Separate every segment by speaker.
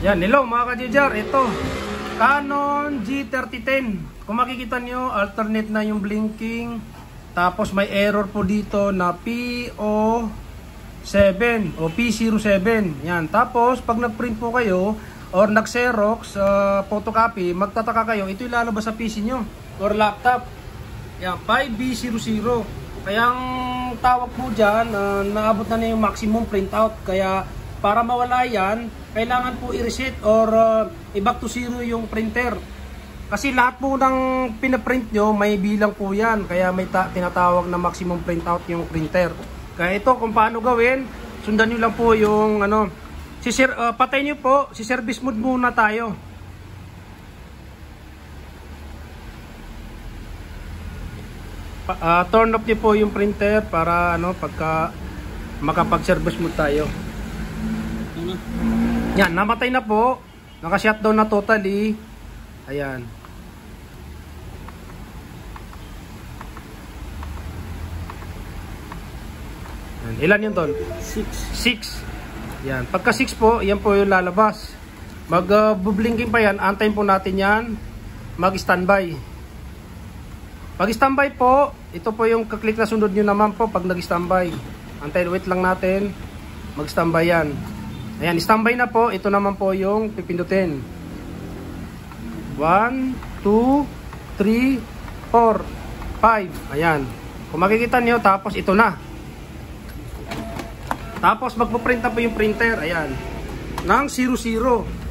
Speaker 1: Yan, hello mga ka-JR, ito Canon G3010. Kung makikita nyo, alternate na yung blinking. Tapos may error po dito na PO7 o P07. Yan, tapos pag nag-print po kayo or nag-Xerox photocopy, magtataka kayo, ito ilalabas sa PC nyo or laptop. Yan, 5B00. Kaya ang tawag po dyan, naabot na yung maximum printout. Kaya para mawala yan, kailangan po i-reset or i-back to zero yung printer. Kasi lahat po ng pinaprint nyo, may bilang po yan. Kaya may tinatawag na maximum printout yung printer. Kaya ito, kung paano gawin, sundan nyo lang po yung patay nyo po, si service mode muna tayo. Turn off nyo po yung printer para pagka makapag-service mode tayo. Yan, namatay na po. Naka-shutdown na totally. Ayan. Ilan yun, tol? 6. Yan. Pagka 6 po, yan po yung lalabas. Mag-blinking pa yan. Antayin po natin yan. Mag-standby. Pag-standby po, ito po yung kaklik na sunod nyo naman po pag nag-standby. Antayin, wait lang natin. Mag-standby yan. Ayan, standby na po. Ito naman po yung pipindutin. 1, 2, 3, 4, 5. Ayan. Kung makikita nyo, tapos ito na. Tapos magpuprint na po yung printer. Ayan. Nang 00.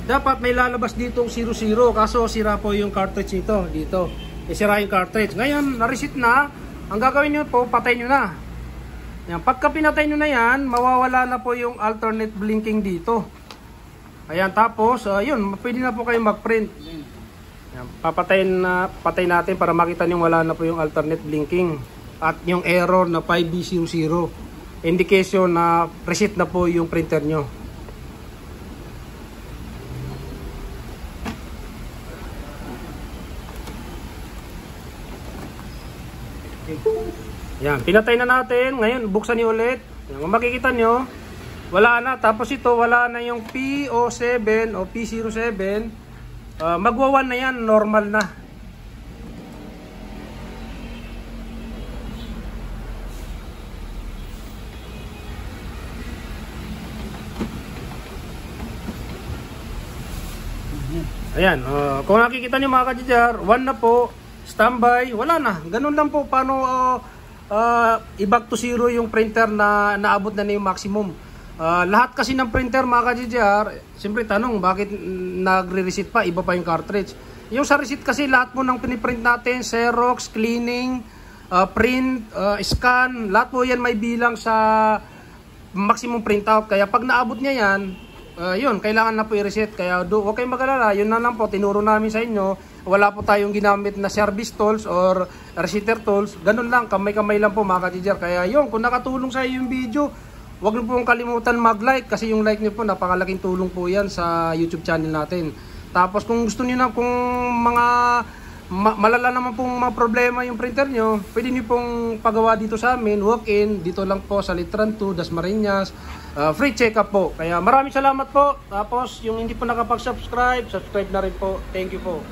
Speaker 1: Dapat may lalabas dito 00. Kaso sira po yung cartridge nito. Dito. Isira yung cartridge. Ngayon, na-reset na. Ang gagawin nyo po, patay nyo na. Yan, pagka pinatay nyo na yan, mawawala na po yung alternate blinking dito. Ayan, tapos, yun, pwede na po kayong mag-print. Yan, patay natin para makita nyo wala na po yung alternate blinking. At yung error na 5B00. Indication na reset na po yung printer nyo. Yan, pinatay na natin. Ngayon, buksan niyo ulit. Yan, kung makikita nyo, wala na. Tapos ito, wala na yung PO7 o P07. Magwa-1 na yan, normal na. Ayan, kung nakikita nyo mga ka-JR, 1 na po. Standby, wala na. Ganun lang po paano i-back to zero yung printer na naabot na yung maximum. Lahat kasi ng printer mga ka-JR, siyempre tanong, bakit nagre-reset pa? Iba pa yung cartridge. Yung sa reset kasi lahat po ng piniprint natin, Xerox, cleaning, print, scan, lahat po yan may bilang sa maximum printout. Kaya pag naabot niya yan, yun, kailangan na po i-reset. Kaya huwag kayong mag-alala, yun na lang po, tinuro namin sa inyo. Wala po tayong ginamit na service tools or resetter tools. Ganun lang, kamay-kamay lang po mga ka-JR. Kaya yun, kung nakatulong sa iyo yung video, huwag niyo pong kalimutan mag-like. Kasi yung like niyo po, napakalaking tulong po yan sa YouTube channel natin. Tapos kung gusto niyo na, kung mga malala naman pong mga problema yung printer nyo, pwede niyo pong pagawa dito sa amin, walk-in, dito lang po sa Litran 2, Dasmariñas. Free check-up po. Kaya maraming salamat po. Tapos yung hindi po nakapag-subscribe, subscribe na rin po. Thank you po.